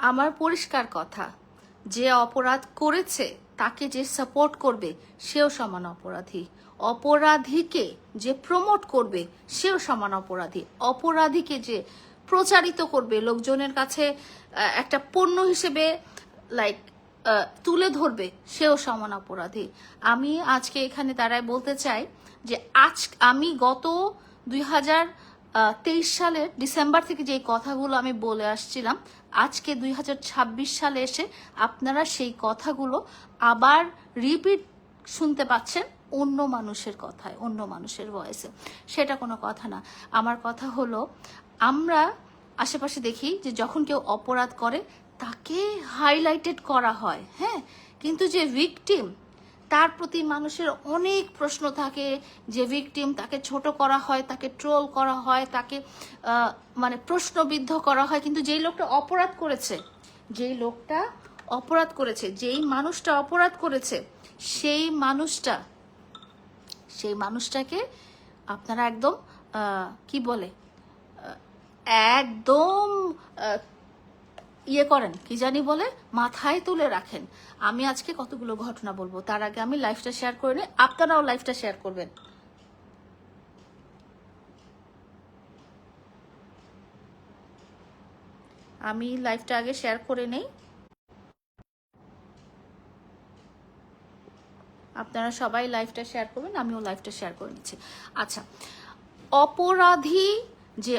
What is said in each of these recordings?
আমার পরিষ্কার কথা, যে অপরাধ করেছে তাকে যে সাপোর্ট করবে সেও সমান অপরাধী, অপরাধীকে যে প্রমোট করবে সেও সমান অপরাধী, অপরাধীকে যে প্রচারিত করবে লোকজনের কাছে একটা পণ্য হিসেবে লাইক তুলে ধরবে সেও সমান অপরাধী। আমি আজকে এখানে দাঁড়ায় বলতে চাই যে আমি গত 2023 সালের ডিসেম্বর থেকে যে কথাগুলো আমি বলে আসছিলাম, আজকে 2026 সালে এসে আপনারা সেই কথাগুলো আবার রিপিট শুনতে পাচ্ছেন অন্য মানুষের কথায়, অন্য মানুষের ভয়েসে। সেটা কোনো কথা না। আমার কথা হলো, আমরা আশেপাশে দেখি যে যখন কেউ অপরাধ করে তাকে হাইলাইটেড করা হয়, হ্যাঁ, কিন্তু যে ভিকটিম তার প্রতি মানুষের অনেক প্রশ্ন থাকে। যে ভিকটিম তাকে ছোট করা হয়, তাকে ট্রোল করা হয়, তাকে মানে প্রশ্নবিদ্ধ করা হয়। কিন্তু যেই লোকটা অপরাধ করেছে, যেই মানুষটা অপরাধ করেছে সেই মানুষটাকে আপনারা একদম কি বলে একদম ইয়ে করেন, কি জানি বলে, মাথায় তুলে রাখেন। আমি আজকে কতগুলো ঘটনা বলবো, তার আগে আমি লাইফটা শেয়ার করে নিই, আপনারাও লাইফটা শেয়ার করবেন। আমি লাইফটা আগে শেয়ার করে নেই, আপনারা সবাই লাইফটা শেয়ার করবেন, আমিও লাইফটা শেয়ার করে নিচ্ছি। আচ্ছা, যে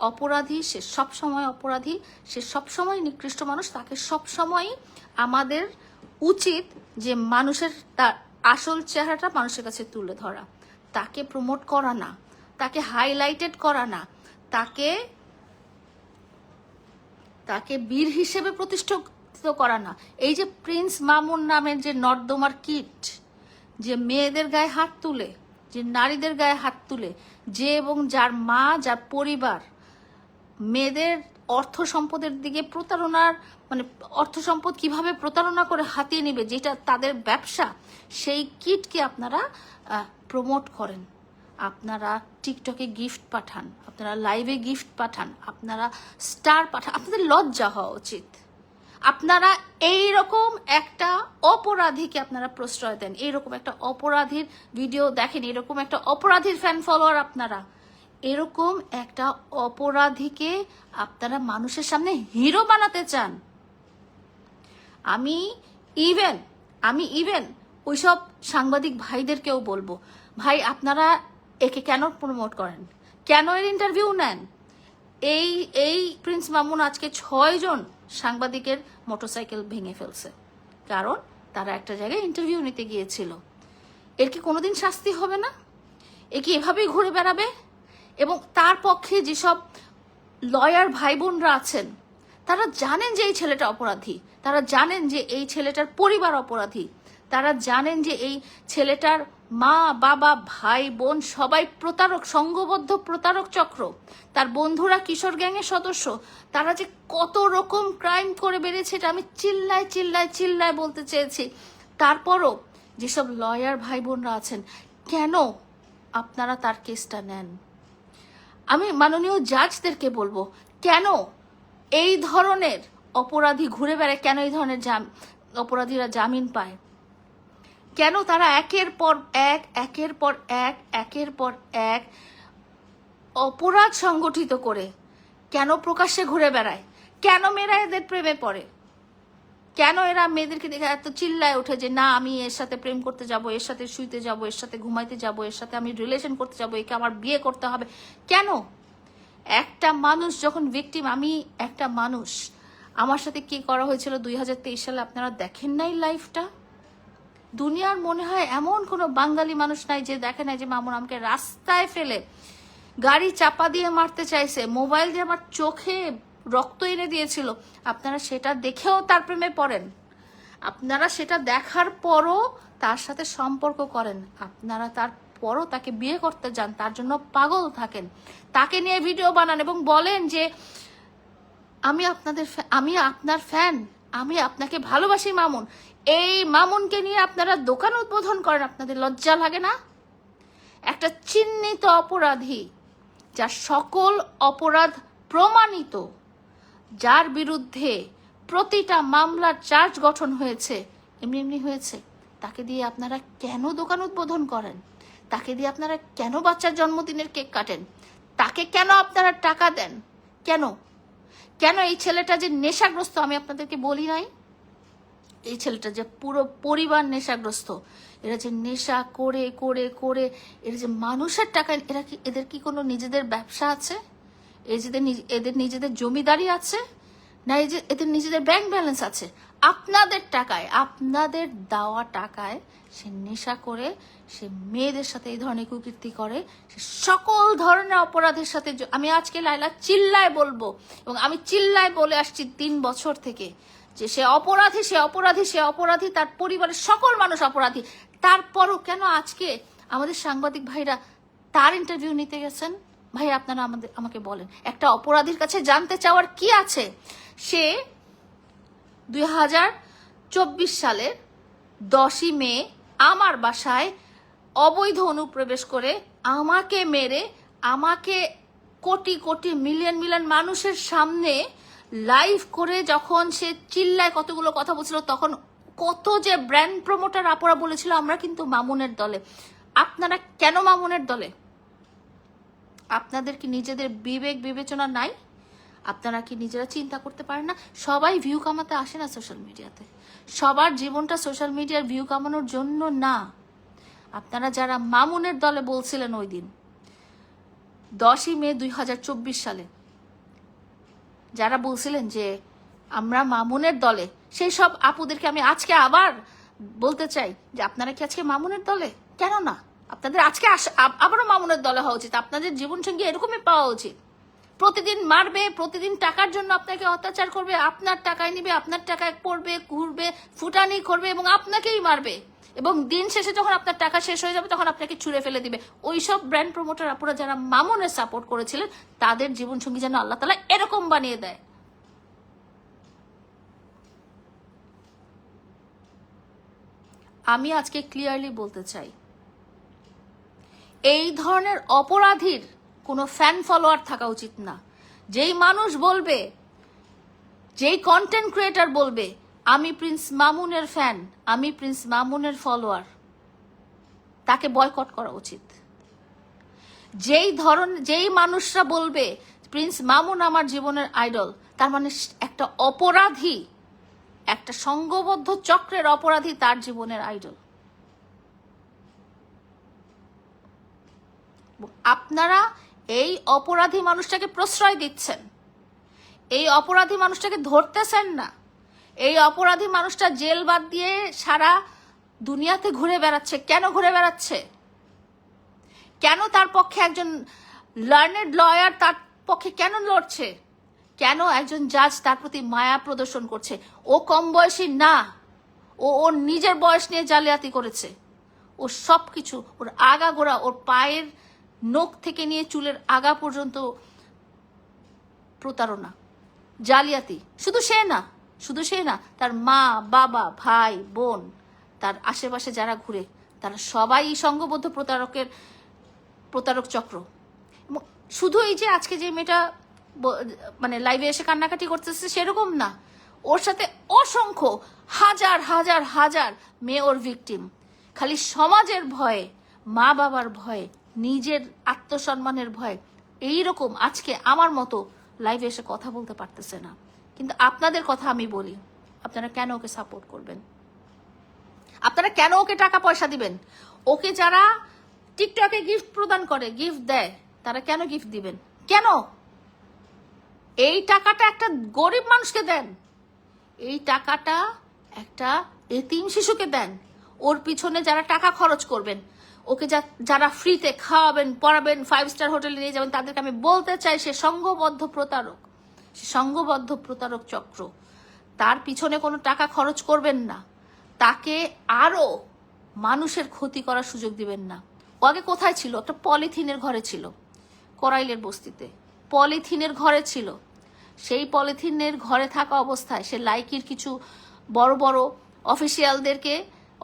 অপরাধী সে সবসময় অপরাধী, সে সবসময় নিকৃষ্ট মানুষ। তাকে সবসময় আমাদের উচিত যে মানুষের তার আসল চেহারাটা মানুষের কাছে তুলে ধরা, তাকে প্রমোট করা না, তাকে হাইলাইটেড করা না, তাকে বীর হিসেবে প্রতিষ্ঠিত করা না। এই যে প্রিন্স মামুন নামের যে নর্দমার কীট, যে মেয়েদের গায়ে হাত তুলে, যে নারীদের গায়ে হাত তুলে, যে এবং যার মা, যার পরিবার মেয়েদের অর্থ সম্পদের দিকে প্রতারণার মানে অর্থ সম্পদ কিভাবে প্রতারণা করে হাতিয়ে নেবে, যেটা তাদের ব্যবসা, সেই কিটকে আপনারা প্রমোট করেন। আপনারা টিকটকে গিফট পাঠান, আপনারা লাইভে গিফট পাঠান, আপনারা স্টার পাঠান। আপনাদের লজ্জা হওয়া উচিত। আপনারা এইরকম একটা অপরাধীকে আপনারা প্রশ্রয় দেন, এইরকম একটা অপরাধীর ভিডিও দেখেন, এরকম একটা অপরাধীর ফ্যান ফলোয়ার আপনারা, এরকম একটা অপরাধীকে আপনারা মানুষের সামনে হিরো বানাতে চান। আমি ইভেন ওইসব সাংবাদিক ভাইদেরকেও বলবো, ভাই আপনারা একে কেন প্রমোট করেন, কেন এর ইন্টারভিউ নেন? এই প্রিন্স মামুন আজকে 6 জন সাংবাদিকের মোটরসাইকেল ভেঙে ফেলছে, কারণ তারা একটা জায়গায় ইন্টারভিউ নিতে গিয়েছিল। এর কি কোনোদিন শাস্তি হবে না? এ কি এভাবেই ঘুরে বেড়াবে? এবং তার পক্ষে যেসব লয়ার ভাই বোনরা আছেন, তারা জানেন যে এই ছেলেটা অপরাধী, তারা জানেন যে এই ছেলেটার পরিবার অপরাধী, তারা জানেন যে এই ছেলেটার মা, বাবা, ভাই, বোন সবাই প্রতারক, সংঘবদ্ধ প্রতারক চক্র, তার বন্ধুরা কিশোর গ্যাংয়ের সদস্য। তারা যে কত রকম ক্রাইম করে বেড়েছে এটা আমি চিল্লায় বলতে চেয়েছি। তারপরও যেসব লয়ার ভাই বোনরা আছেন, কেন আপনারা তার কেসটা নেন? আমি মাননীয় জাজদেরকে বলবো, কেন এই ধরনের অপরাধী ঘুরে বেড়ায়, কেন এই ধরনের অপরাধীরা জামিন পায়, কেন তারা একের পর এক অপরাধ সংগঠিত করে কেন প্রকাশ্যে ঘুরে বেড়ায়, কেন মেয়েরা এদের প্রেমে পড়ে, কেন এরা মেয়েদেরকে দেখে এত চিল্লায় ওঠে যে না আমি এর সাথে প্রেম করতে যাব, এর সাথে শুইতে যাব, এর সাথে ঘুমাইতে যাব, এর সাথে আমি রিলেশন করতে যাব, একে আমার বিয়ে করতে হবে। কেন? একটা মানুষ যখন ভিকটিম, আমি একটা মানুষ, আমার সাথে কি করা হয়েছিল 2023 সালে আপনারা দেখেন নাই লাইফটা? দুনিয়ার মনে হয় এমন কোনো বাঙালি মানুষ নাই যে দেখে নাই যে মামুন আমাকে রাস্তায় ফেলে গাড়ি চাপা দিয়ে মারতে চাইছে, মোবাইল দিয়ে আমার চোখে রক্ত এনে দিয়েছিল। আপনারা সেটা দেখেও তার প্রেমে পড়েন, আপনারা সেটা দেখার পরও তার সাথে সম্পর্ক করেন, আপনারা তারপরও তাকে বিয়ে করতে যান, তার জন্য পাগল থাকেন, তাকে নিয়ে ভিডিও বানান এবং বলেন যে আমি আপনার ফ্যান, আমি আপনাকে ভালোবাসি মামুন। এই মামুনকে নিয়ে আপনারা দোকান উদ্বোধন করেন, আপনাদের লজ্জা লাগে না? একটা চিহ্নিত অপরাধী, যার সকল অপরাধ প্রমাণিত, যার বিরুদ্ধে প্রতিটা মামলার চার্জ গঠন হয়েছে, এমনি এমনি হয়েছে, তাকে দিয়ে আপনারা কেন দোকান উদ্বোধন করেন? তাকে দিয়ে আপনারা কেন বাচ্চার জন্মদিনের কেক কাটেন? তাকে কেন আপনারা টাকা দেন? কেন? কেন এই ছেলেটা যে নেশাগ্রস্ত, আমি আপনাদেরকে বলি নাই? এই ছেলেটা যে পুরো পরিবার নেশাগ্রস্ত, এরা যে নেশা করে করে করে এরা যে মানুষের টাকা, এদের কি কোনো নিজেদের ব্যবসা আছে? এদের নিজেদের জমিদারি আছে? না এদের নিজেদের ব্যাংক ব্যালেন্স আছে? আপনাদের টাকায়, আপনাদের দেওয়া টাকায় সে নেশা করে, সে মেয়েদের সাথে এই ধরনের কুকীর্তি করে, সে সকল ধরনের অপরাধের সাথে আমি আজকে লাইলা চিল্লায় বলবো, এবং আমি চিল্লায় বলে আসছি 3 বছর থেকে, যে সে অপরাধী, সে অপরাধী, সে অপরাধী, তার পরিবারের সকল মানুষ অপরাধী। তারপরও কেন আজকে আমাদের সাংবাদিক ভাইরা তার ইন্টারভিউ নিতে গেছেন? ভাই আপনারা আমাকে বলেন, একটা অপরাধীর কাছে জানতে চাওয়ার কি আছে? সে 2024 সালের 10ই মে আমার বাসায় অবৈধ অনুপ্রবেশ করে আমাকে মেরে, আমাকে কোটি কোটি মিলিয়ন মিলিয়ন মানুষের সামনে লাইভ করে যখন সে চিল্লায় কতগুলো কথা বলছিল, তখন কত যে ব্র্যান্ড প্রমোটার আপুরা বলেছিল আমরা কিন্তু মামুনের দলে। আপনারা কেন মামুনের দলে? আপনাদের কি নিজেদের বিবেক বিবেচনা নাই? আপনারা কি নিজেরা চিন্তা করতে পারেন না? সবাই ভিউ কামাতে আসে না সোশ্যাল মিডিয়াতে, সবার জীবনটা সোশ্যাল মিডিয়ার ভিউ কামানোর জন্য না। আপনারা যারা মামুনের দলে বলছিলেন ওই দিন 10ই মে 2024 সালে, যারা বলছিলেন যে আমরা মামুনের দলে, সেই সব আপুদেরকে আমি আজকে আবার বলতে চাই যে আপনারা কি আজকে মামুনের দলে? কেন না? আপনাদের আজকে আবারও মামুনের দলে হওয়া উচিত। আপনাদের জীবনসঙ্গী এরকমই পাওয়া উচিত। প্রতিদিন মারবে, প্রতিদিন টাকার জন্য আপনাকে অত্যাচার করবে, আপনার টাকায় নিবে, আপনার টাকায় পড়বে, ঘুরবে, ফুটানি করবে এবং আপনাকেই মারবে, এবং দিন শেষে যখন আপনার টাকা শেষ হয়ে যাবে তখন আপনাকে ছুঁড়ে ফেলে দিবে। ওইসব ব্র্যান্ড প্রমোটার আপুরা যারা মামুনের সাপোর্ট করেছিলেন, তাদের জীবনসঙ্গী যেন আল্লাহ তাআলা এরকম বানিয়ে দেয়। আমি আজকে ক্লিয়ারলি বলতে চাই, এই ধরনের অপরাধীর কোনো ফ্যান ফলোয়ার থাকা উচিত না। যেই মানুষ বলবে, যেই কন্টেন্ট ক্রিয়েটার বলবে আমি প্রিন্স মামুনের ফ্যান, আমি প্রিন্স মামুনের ফলোয়ার, তাকে বয়কট করা উচিত। যেই মানুষরা বলবে প্রিন্স মামুন আমার জীবনের আইডল, তার মানে একটা অপরাধী, একটা সংঘবদ্ধ চক্রের অপরাধী তার জীবনের আইডল। আপনারা এই অপরাধী মানুষটাকে প্রশ্রয় দিচ্ছেন, এই অপরাধী মানুষটাকে ধরতেছেন না। এই অপরাধী মানুষটা জেল বাদ দিয়ে সারা দুনিয়াতে ঘুরে বেড়াচ্ছে। কেন ঘুরে বেড়াচ্ছে? কেন তার পক্ষে একজন লার্নেড লয়ার তার পক্ষে কেন লড়ছে? কেন একজন জাজ তার প্রতি মায়া প্রদর্শন করছে? ও কম বয়সী না, ওর নিজের বয়স নিয়ে জালিয়াতি করেছে। ও সব কিছু, ওর আগাগোড়া, ওর পায়ের নখ থেকে নিয়ে চুলের আগা পর্যন্ত প্রতারণা, জালিয়াতি। শুধু সে না, তার মা, বাবা, ভাই, বোন, তার আশেপাশে যারা ঘুরে, তারা সবাই সংঘবদ্ধ প্রতারক চক্র। শুধু এই যে আজকে যে মেয়েটা মানে লাইভে এসে কান্নাকাটি করতেছে সেরকম না, ওর সাথে অসংখ্য হাজার হাজার হাজার মেয়ে ওর ভিকটিম। খালি সমাজের ভয়ে, মা বাবার ভয়ে, নিজের আত্মসম্মানের ভয়ে এইরকম আজকে আমার মতো লাইভে এসে কথা বলতে পারতেছে না। কিন্তু আপনাদের কথা আমি বলি, আপনারা কেন ওকে সাপোর্ট করবেন? আপনারা কেন ওকে টাকা পয়সা দিবেন? ওকে যারা টিকটকে গিফট প্রদান করে, গিফট দেয়, তারা কেন গিফট দিবেন? কেন? এই টাকাটা একটা গরিব মানুষকে দেন, এই টাকাটা একটা এতিম শিশুকে দেন। ওর পিছনে যারা টাকা খরচ করবেন, ওকে যারা ফ্রিতে খাওয়াবেন, পড়াবেন, 5 স্টার হোটেলে নিয়ে যাবেন, তাদেরকে আমি বলতে চাই সে সংঘবদ্ধ প্রতারক, সে সংঘবদ্ধ প্রতারক চক্র। তার পিছনে কোনো টাকা খরচ করবেন না, তাকে আরো মানুষের ক্ষতি করার সুযোগ দিবেন না। ও আগে কোথায় ছিল? একটা পলিথিনের ঘরে ছিল, করাইলের বস্তিতে পলিথিনের ঘরে ছিল। সেই পলিথিনের ঘরে থাকা অবস্থায় সে লাইকির কিছু বড় বড়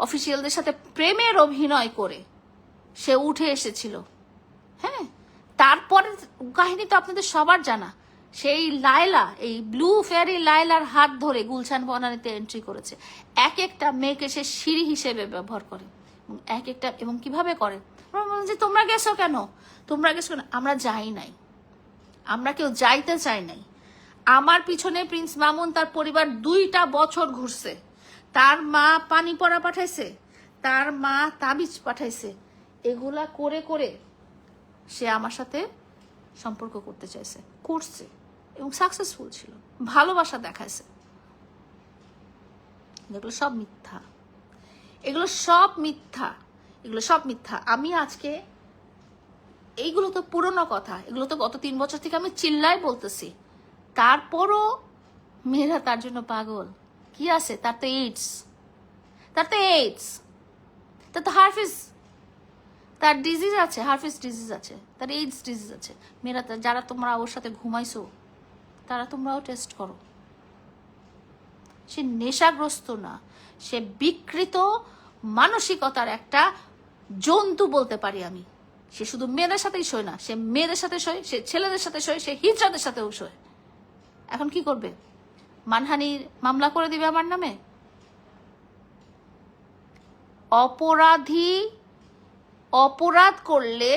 অফিসিয়ালদের সাথে প্রেমের অভিনয় করে সে উঠে এসেছিল। হ্যাঁ, তারপরে কাহিনী তো আপনাদের সবার জানা। সেই লায়লা, এই ব্লু ফেয়ারি লায়লার হাত ধরে গুলশান বনানীতে এন্ট্রি করেছে। এক একটা মেয়েকে সে সিঁড়ি হিসেবে ব্যবহার করে, এবং এক একটা, এবং কিভাবে করে, যে তোমরা গেছো কেন, তোমরা গেছো কেন? আমরা যাই নাই, আমরা কেউ যাইতে চাই নাই। আমার পিছনে প্রিন্স মামুন তার পরিবার 2টা বছর ঘুরছে, তার মা পানি পড়া পাঠাইছে, তার মা তাবিজ পাঠাইছে, এগুলা করে করে সে আমার সাথে সম্পর্ক করতে চাইছে, করছে, এবং সাকসেসফুল ছিল, ভালোবাসা দেখাইছে। এগুলো সব মিথ্যা, এগুলো সব মিথ্যা, এগুলো সব মিথ্যা। আমি আজকে, এইগুলো তো পুরনো কথা, এগুলো তো গত 3 বছর থেকে আমি চিল্লাই বলতেছি, তারপরও মেয়েরা তার জন্য পাগল। কি আছে তার? তো এইডস, তার তো এইডস, তার তো হার্ফিস, তার ডিজিজ আছে, হার্ফিস ডিজিজ আছে, তার এইডস ডিজিজ আছে। মেয়েরা, যারা তোমরা ওর সাথে ঘুমাইছো, তারা তোমরাও টেস্ট করো। সে নেশাগ্রস্ত না, সে বিকৃত মানসিকতার একটা জন্তু বলতে পারি আমি। সে শুধু মেয়েদের সাথেই শোয় না, সে মেয়েদের সাথে শোয়, সে ছেলেদের সাথে শোয়, সে হিজড়াদের সাথেও শোয়। এখন কি করবে? মানহানির মামলা করে দিবে আমার নামে? অপরাধ করলে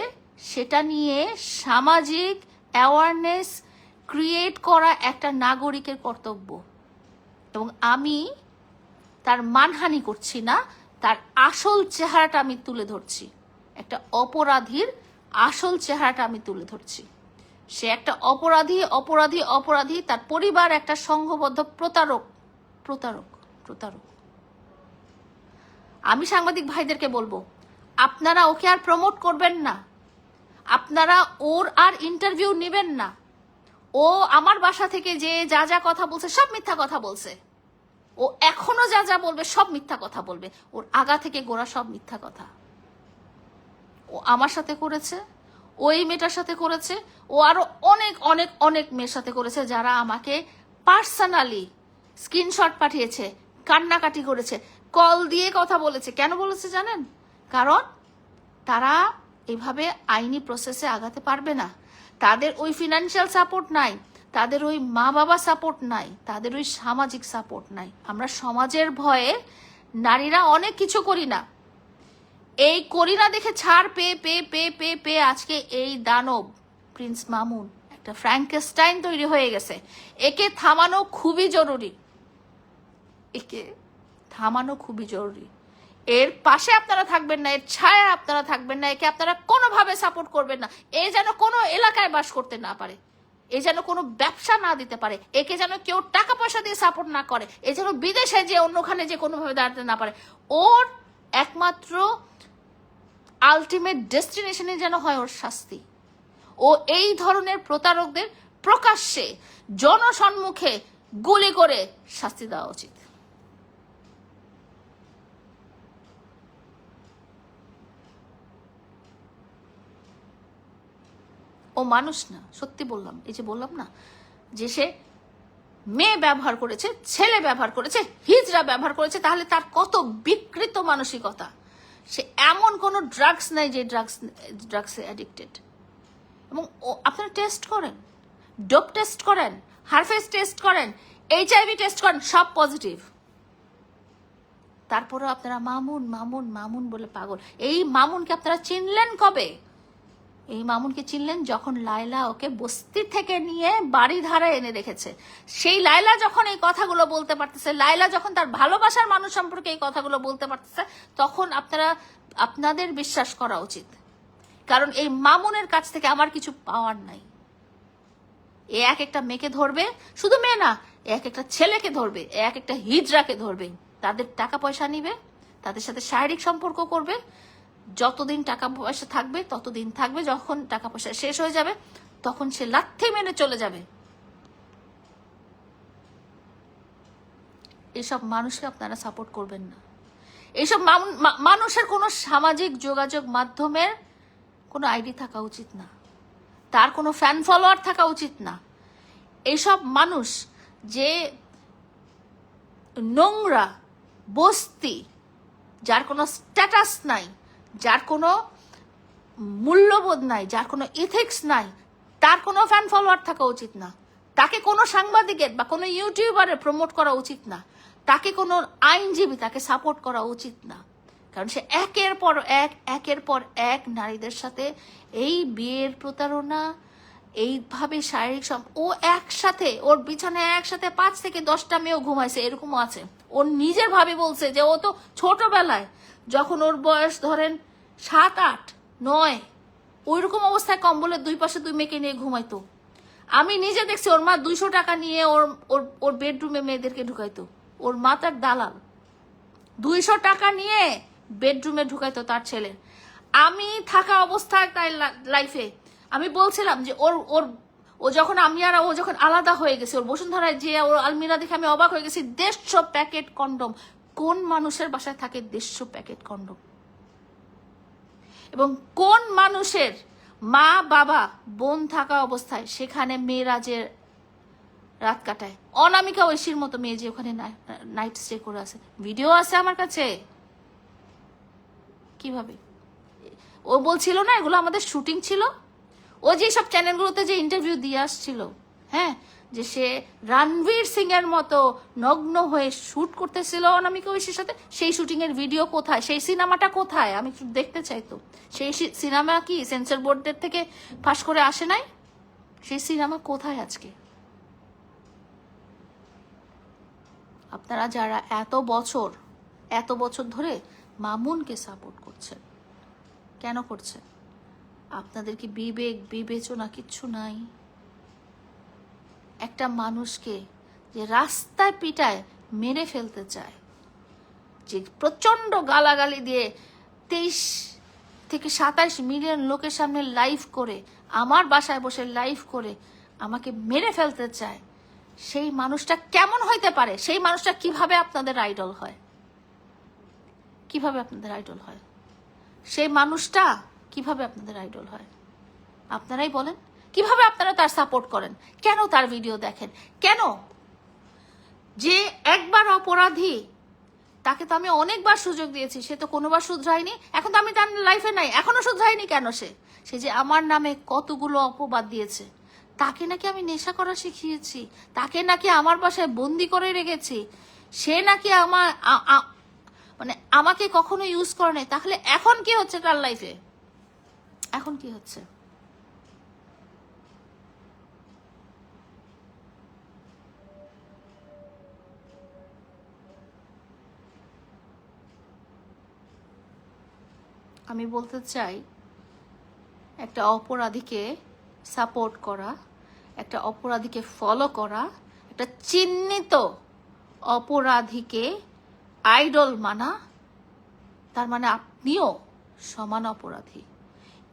সেটা নিয়ে সামাজিক অ্যাওয়ারনেস ক্রিয়েট করা একটা নাগরিকের কর্তব্য, এবং আমি তার মানহানি করছি না, তার আসল চেহারাটা আমি তুলে ধরছি। একটা অপরাধীর আসল চেহারাটা আমি তুলে ধরছি। সে একটা অপরাধী, অপরাধী, অপরাধী, তার পরিবার একটা সংঘবদ্ধ প্রতারক, প্রতারক, প্রতারক। আমি সাংবাদিক ভাইদেরকে বলবো, আপনারা ওকে আর প্রমোট করবেন না, আপনারা ওর আর ইন্টারভিউ নেবেন না। ও আমার বাসা থেকে যে যা যা কথা বলছে সব মিথ্যা কথা বলছে, ও এখনো যা যা বলবে সব মিথ্যা কথা বলবে, ওর আগা থেকে গোড়া সব মিথ্যা কথা। ও আমার সাথে করেছে, ওই মেয়েটার সাথে করেছে, ও আরো অনেক অনেক অনেক মেয়ের সাথে করেছে, যারা আমাকে পার্সোনালি স্ক্রিনশট পাঠিয়েছে, কান্নাকাটি করেছে, কল দিয়ে কথা বলেছে। কেন বলেছে জানেন? কারণ তারা এভাবে আইনি প্রসেসে আগাতে পারবে না, তাদের ওই ফিনান্সিয়াল সাপোর্ট নাই, তাদের ওই মা বাবা সাপোর্ট নাই, তাদের ওই সামাজিক সাপোর্ট নাই। আমরা সমাজের ভয়ে নারীরা অনেক কিছু করি না, এই করি না দেখে ছাড় পেয়ে পেয়ে পেয়ে পেয়ে পেয়ে আজকে এই দানব প্রিন্স মামুন একটা ফ্র্যাঙ্কেস্টাইন তৈরি হয়ে গেছে। একে থামানো খুবই জরুরি, একে থামানো খুবই জরুরি। এর পাশে আপনারা থাকবেন না, এর ছায়া আপনারা থাকবেন না, একে আপনারা কোনোভাবে সাপোর্ট করবেন না। এ যেন কোনো এলাকায় বাস করতে না পারে, এ যেন কোনো ব্যবসা না দিতে পারে, একে যেন কেউ টাকা পয়সা দিয়ে সাপোর্ট না করে, এ যেন বিদেশে যে অন্যখানে যে কোনোভাবে দাঁড়াতে না পারে। ওর একমাত্র আলটিমেট ডেস্টিনেশনে যেন হয় ওর শাস্তি। ও এই ধরনের প্রতারকদের প্রকাশ্যে জনসম্মুখে গুলি করে শাস্তি দেওয়া উচিত। ও মানুষ না, সত্যি বললাম, এই যে বললাম না যে সে মেয়ে ব্যবহার করেছে, ছেলে ব্যবহার করেছে, হিজড়া ব্যবহার করেছে, তাহলে তার কত বিকৃত মানসিকতা। সে এমন কোনো ড্রাগস নাই যে ড্রাগসে অ্যাডিক্টেড। এবং আপনারা টেস্ট করেন, ডোপ টেস্ট করেন, হারফেস টেস্ট করেন, HIV টেস্ট করেন, সব পজিটিভ। তারপরেও আপনারা মামুন মামুন মামুন বলে পাগল। এই মামুনকে আপনারা চিনলেন কবে? এই মামুনকে চিনলেন যখন লায়লা ওকে বস্তি থেকে নিয়ে বাড়ি ধারা এনে রেখেছে। সেই লায়লা যখন এই কথাগুলো বলতে পারতেছে, লায়লা যখন তার ভালোবাসার মানুষ সম্পর্কে এই কথাগুলো বলতে পারতেছে, তখন আপনাদের বিশ্বাস করা উচিত। কারণ এই মামুনের কাছ থেকে আমার কিছু পাওয়ার নাই। এ এক একটা মেয়েকে ধরবে, শুধু মেয়ে না, এক একটা ছেলেকে ধরবে, এক একটা হিজড়াকে ধরবে, তাদের টাকা পয়সা নিবে, তাদের সাথে শারীরিক সম্পর্ক করবে। যতদিন টাকা পয়সা থাকবে ততদিন থাকবে, যখন টাকা পয়সা শেষ হয়ে যাবে তখন সে লাথি মেরে চলে যাবে। এইসব মানুষকে আপনারা সাপোর্ট করবেন না। এইসব মানুষের কোনো সামাজিক যোগাযোগ মাধ্যমের কোনো আইডি থাকা উচিত না, তার কোনো ফ্যান ফলোয়ার থাকা উচিত না। এইসব মানুষ যে নোংরা বস্তি, যার কোনো স্ট্যাটাস নাই, যার কোনো মূল্যবোধ নাই, যার কোনো ইথিক্স নাই, তার কোনো ফ্যান ফলোয়ার থাকা উচিত না। তাকে কোনো সাংবাদিকের বা কোনো ইউটিউবারের প্রমোট করা উচিত না, তাকে কোনো আইনজীবী তাকে সাপোর্ট করা উচিত না, কারণ সে একের পর এক নারীদের সাথে এই বিয়ের প্রতারণা, এইভাবে শারীরিক ও একসাথে ওর বিছানায় একসাথে 5 থেকে 10টা মেয়েও ঘুমাইছে, এরকমও আছে। ওর নিজের ভাবে বলছে যে ও তো ছোটবেলায় যখন ওর বয়স ধরেন 7, 8, 9 ওইরকম অবস্থায় কম্বলের 2 পাশে 2 মেয়েকে নিয়ে ঘুমাইতো। আমি নিজে দেখছি ওর মা 200 টাকা নিয়ে ওর বেডরুমে মেয়েদেরকে ঢুকাইতো। ওর মা তার দালাল, 200 টাকা নিয়ে বেডরুমে ঢুকাইতো তার ছেলে। আমি থাকা অবস্থায় তার লাইফে আমি বলছিলাম যে ও যখন ও যখন আলাদা হয়ে গেছে, ওর বসুন্ধরায় যে ওর আলমিরা দেখে আমি অবাক হয়ে গেছি। 150 প্যাকেট কন্ডম, কোন মানুষের বাসায় থাকে 150 প্যাকেট কন্ডম? এবং কোন মানুষের মা বাবা বোন থাকা অবস্থায় সেখানে মেয়েরা যে রাত কাটায়? অনামিকা ঐশীর মতো মেয়ে যে ওখানে নাইট স্টে করে আছে, ভিডিও আছে আমার কাছে। কিভাবে? ও বলছিল না এগুলো আমাদের শুটিং ছিল। ও যে সব চ্যানেলগুলোতে যে ইন্টারভিউ দিয়ে আসছিল, হ্যাঁ, যে সে রণবীর সিং এর মতো নগ্ন হয়ে শুট করতেছিল অনামিকা ঐশীর সাথে, সেই শুটিং এর ভিডিও কোথায়? সেই সিনেমাটা কোথায়? আমি একটু দেখতে চাই তো। সেই সিনেমা কি সেন্সর বোর্ডের থেকে ফাঁস করে আসে নাই? সেই সিনেমা কোথায় আজকে? আপনারা যারা এত বছর ধরে মামুনকে সাপোর্ট করছেন, কেন করছেন? আপনাদের কি বিবেক বিবেচনা কিচ্ছু নাই? একটা মানুষকে যে রাস্তায় পিটায় মেরে ফেলতে চায়, যে প্রচন্ড গালাগালি দিয়ে 23 থেকে 27 মিলিয়ন লোকের সামনে লাইভ করে, আমার বাসায় বসে লাইভ করে আমাকে মেরে ফেলতে চায়, সেই মানুষটা কেমন হইতে পারে? সেই মানুষটা কিভাবে আপনাদের আইডল হয়? কিভাবে আপনাদের আইডল হয়? সেই মানুষটা কিভাবে আপনাদের আইডল হয়? আপনারাই বলেন। কিভাবে আপনারা তার সাপোর্ট করেন? কেন তার ভিডিও দেখেন? কেন? যে একবার অপরাধী, তাকে তো আমি অনেকবার সুযোগ দিয়েছি, সে তো কোনোবার শুধরায়নি। এখন তো আমি তার লাইফে নাই, এখনো শুধরায়নি কেন? সে যে আমার নামে কতগুলো অপবাদ দিয়েছে। তাকে নাকি আমি নেশা করা শিখিয়েছি, তাকে নাকি আমার বাসায় বন্দি করে রেখেছি, সে নাকি মানে আমাকে কখনো ইউজ করে নাই। তাহলে এখন কি হচ্ছে তার লাইফে? এখন কি হচ্ছে? আমি বলতে চাই, একটা অপরাধীকে সাপোর্ট করা, একটা অপরাধীকে ফলো করা, একটা চিহ্নিত অপরাধীকে আইডল মানা, তার মানে আপনিও সমান অপরাধী।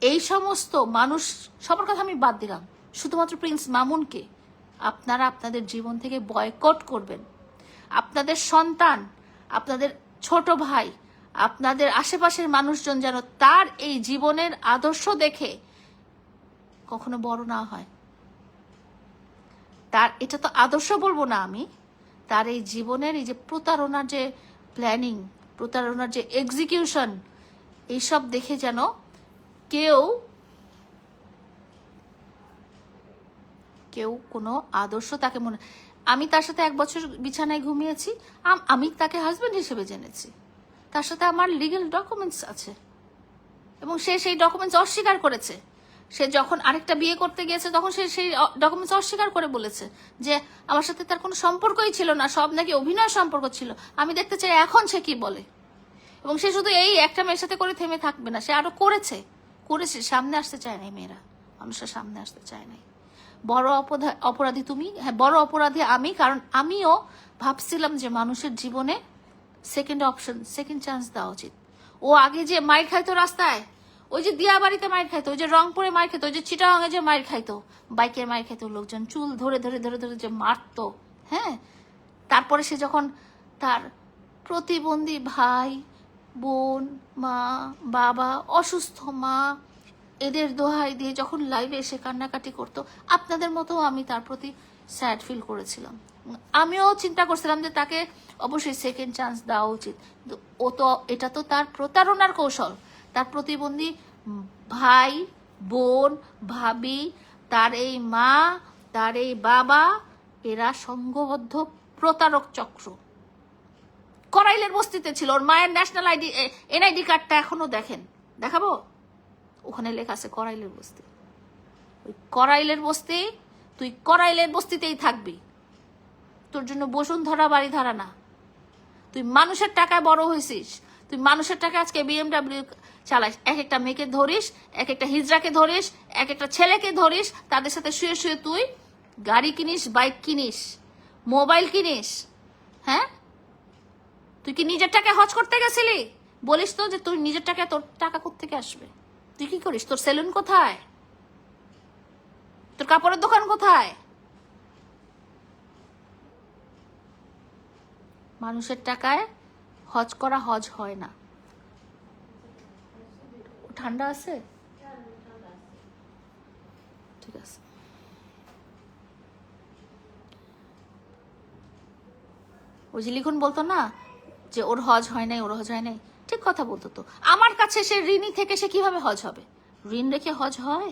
এই সমস্ত মানুষ সবার কথা আমি বাদ দিলাম, শুধুমাত্র প্রিন্স মামুনকে আপনারা আপনাদের জীবন থেকে বয়কট করবেন। আপনাদের সন্তান, আপনাদের ছোট ভাই, আপনাদের আশেপাশের মানুষজন যেন তার এই জীবনের আদর্শ দেখে কখনো বড় না হয়। তার এটা তো আদর্শ বলবো না আমি, তার এই জীবনের এই যে প্রতারণার যে প্ল্যানিং, প্রতারণার যে এক্সিকিউশন, এইসব দেখে যেন কেউ কোনো আদর্শ তাকে মনে। আমি তার সাথে 1 বছর বিছানায় ঘুমিয়েছি, আমি তাকে হাজবেন্ড হিসেবে জেনেছি, তার সাথে আমার লিগ্যাল ডকুমেন্টস আছে, এবং সে সেই ডকুমেন্টস অস্বীকার করেছে। সে যখন আরেকটা বিয়ে করতে গিয়েছে তখন সে সেই ডকুমেন্টস অস্বীকার করে বলেছে যে আমার সাথে তার কোনো সম্পর্কই ছিল না, সব নাকি অভিনয় সম্পর্ক ছিল। আমি দেখতে চাই এখন সে কি বলে। এবং সে শুধু এই একটা মেয়ের সাথে করে থেমে থাকবে না, সে আরো করেছে। সামনে আসতে চায় নাই, মেয়েরা মানুষের সামনে আসতে চায় নাই। বড় অপরাধী তুমি, হ্যাঁ বড় অপরাধী আমি, কারণ আমিও ভাবছিলাম যে মানুষের জীবনে সেকেন্ড অপশন, সেকেন্ড চান্স দেওয়া উচিত। ও আগে যে মাইর খাইতো রাস্তায়, ওই যে দিয়াবাড়িতে মাইর খাইতো, ওই যে রংপুরে মাইর খাইতো, ওই যে চিটাগাঙে যে মাইর খাইতো, বাইকের মাইর খাইতো, লোকজন চুল ধরে ধরে ধরে ধরে যে মারতো, হ্যাঁ। তারপরে সে যখন তার প্রতিবন্ধী ভাই বোন, মা বাবা, অসুস্থ মা, এদের দোহাই দিয়ে যখন লাইভে এসে কান্নাকাটি করতো, আপনাদের মতো আমি তার প্রতি স্যাড ফিল করেছিলাম। আমিও চিন্তা করছিলাম যে তাকে অবশ্যই সেকেন্ড চান্স দেওয়া উচিত। এটা তো তার প্রতারণার কৌশল। তার প্রতিবন্ধী ভাই বোন ভাবি, তার এই মা, তার এই বাবা, এরা সংঘবদ্ধ প্রতারক চক্র। করাইলের বস্তিতে ছিল, ওর মায়ের ন্যাশনাল আইডি এনআইডি কার্ডটা এখনো দেখেন, দেখাবো, ওখানে লেখা আছে করাইলের বস্তি। ওই করাইলের বস্তি, তুই করাইলের বস্তিতেই থাকবি, তোর জন্য বসুন্ধরা বাড়ি ধারা না। তুই মানুষের টাকায় বড় হয়েছিস, তুই মানুষের টাকায় আজকে বিএমডাব্লিউ চালাইস, এক একটা মেয়েকে ধরিস, এক একটা হিজড়াকে ধরিস, এক একটা ছেলেকে ধরিস, তাদের সাথে শুয়ে শুয়ে তুই গাড়ি কিনিস, বাইক কিনিস, মোবাইল কিনিস। হ্যাঁ, তুই কি নিজের টাকায় হজ করতে গেছিলি? বলিস তো যে তুই নিজের টাকায়, তোর টাকা কোত্থেকে আসবে? তুই কি করিস? তোর সেলুন কোথায়? তোর কাপড়ের দোকান কোথায়? মানুষের টাকায় হজ করা হজ হয় না। ঠান্ডা আছে, ঠিক আছে। ওই যে লিখুন বলতো না যে ওর হজ হয় নাই, ওর হজ হয় নাই, ঠিক কথা বলতো তো। আমার কাছে সে ঋণী থেকে সে কিভাবে হজ হবে? ঋণ রেখে হজ হয়?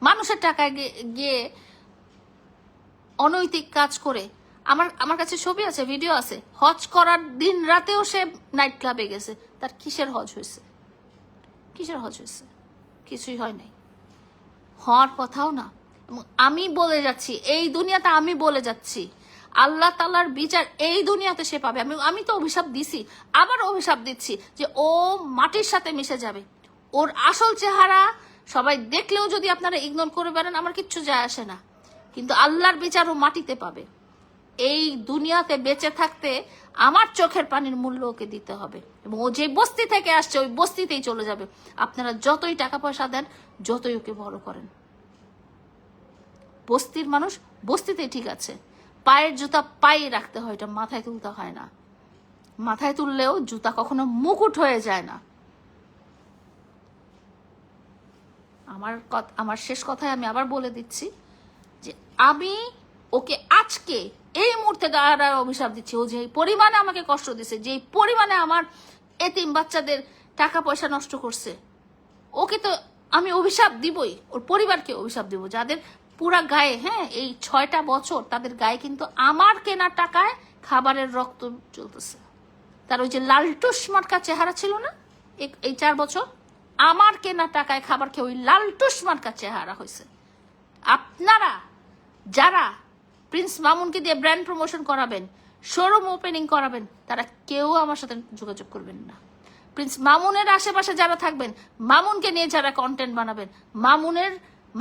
মানুষের টাকায় গিয়ে অনৈতিক কাজ করে, আমার কাছে ছবি আছে, ভিডিও আছে, হজ করার দিন রাতেও সে নাইট ক্লাবে গেছে। তার কিসের হজ হয়েছে? কিসের হজ হয়েছে? কিছুই হয় নাই, হওয়ার কথাও না। আমি বলে যাচ্ছি, এই দুনিয়াতে আমি বলে যাচ্ছি, আল্লাহ তাআলার বিচার এই দুনিয়াতে সে পাবে। আমি তো অভিশাপ দিছি, আবার অভিশাপ দিচ্ছি যে ও মাটির সাথে মিশে যাবে। ওর আসল চেহারা সবাই দেখলেও যদি আপনারা ইগনোর করে পারেন, আমার কিচ্ছু যায় আসে না, কিন্তু আল্লাহর বিচার ও মাটিতে পাবে। এই দুনিয়াতে বেঁচে থাকতে আমার চোখের পানির মূল্য ওকে দিতে হবে, এবং ও যে বস্তি থেকে আসছে ওই বস্তিতেই চলে যাবে। আপনারা যতই টাকা পয়সা দেন, যতই ওকে বড় করেন, বস্তির মানুষ বস্তিতেই ঠিক আছে। পায়ের জুতা পায়ে রাখতে হয়, এটা মাথায় তুলতে হয় না। মাথায় তুললেও জুতা কখনো মুকুট হয়ে যায় না। আমার শেষ কথায় আমি আবার বলে দিচ্ছি যে আমি ওকে আজকে এই মুহূর্তে দাঁড়ায় অভিশাপ দিচ্ছি। ও যে পরিমাণে আমাকে কষ্ট দিছে, যে পরিমাণে আমার এতিম বাচ্চাদের টাকা পয়সা নষ্ট করছে, ওকে তো আমি অভিশাপ দিবই, ওর পরিবারকে অভিশাপ দিব, যাদের পুরা গায়ে, হ্যাঁ, এই 6টা বছর তাদের গায়ে কিন্তু আমার কেনা টাকায় খাবারের রক্ত চলতেছে। তার ওই যে লালটুস মার্কা চেহারা ছিল না এই 4 বছর, আমার কেনা টাকায় খাবার খেয়ে ওই লালটুস মার্কা চেহারা হয়েছে। আপনারা যারা প্রিন্স মামুনকে দিয়ে ব্র্যান্ড প্রমোশন করাবেন, শোরুম ওপেনিং করাবেন, তারা কেউ আমার সাথে যোগাযোগ করবেন না। প্রিন্স মামুনের আশেপাশে যারা থাকবেন, মামুনকে নিয়ে যারা কন্টেন্ট বানাবেন,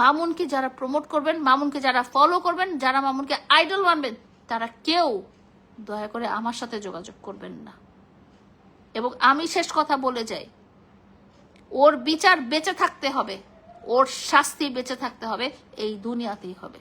মামুনকে যারা প্রমোট করবেন, মামুনকে যারা ফলো করবেন, যারা মামুনকে আইডল মানবেন, তারা কেউ দয়া করে আমার সাথে যোগাযোগ করবেন না। এবং আমি শেষ কথা বলে যাই, ওর বিচার বেঁচে থাকতে হবে, ওর শাস্তি বেঁচে থাকতে হবে, এই দুনিয়াতেই হবে।